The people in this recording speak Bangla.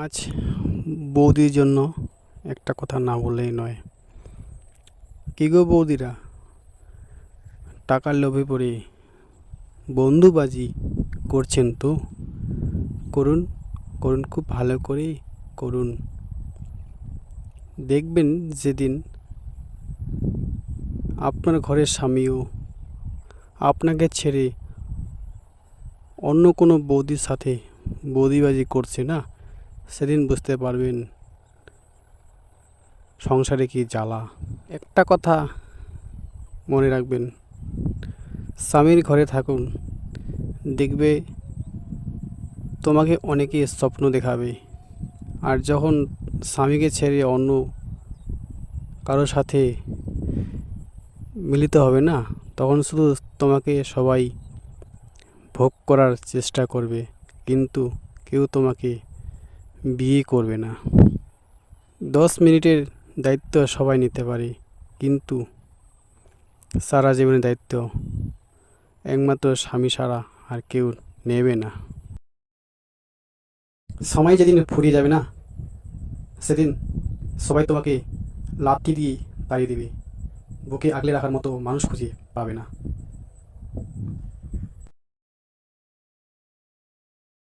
আজ বৌদির জন্য একটা কথা না বললেই নয়। কী গো বৌদিরা, টাকার লোভে পড়ে বন্ধুবাজি করছেন তো? করুন, করুন, খুব ভালো করে করুন। দেখবেন যেদিন আপনার ঘরের স্বামীও আপনাকে ছেড়ে অন্য কোনো বৌদির সাথে বৌদিবাজি করছে না, সেদিন বুঝতে পারবেন সংসারে কি জ্বালা। একটা কথা মনে রাখবেন, স্বামীর ঘরে থাকুন, দেখবে তোমাকে অনেকে স্বপ্ন দেখাবে। আর যখন স্বামীকে ছেড়ে অন্য কারোর সাথে মিলিত হবে না, তখন শুধু তোমাকে সবাই ভোগ করার চেষ্টা করবে, কিন্তু কেউ তোমাকে বিয়ে করবে না। 10 মিনিটের দায়িত্ব সবাই নিতে পারে, কিন্তু সারা জীবনের দায়িত্ব একমাত্র স্বামী ছাড়া আর কেউ নেবে না। সময় যেদিন ফুরিয়ে যাবে না, সেদিন সবাই তোমাকে লাথি দিয়ে তাড়িয়ে দেবে, বুকে আগলে রাখার মতো মানুষ খুঁজে পাবে না।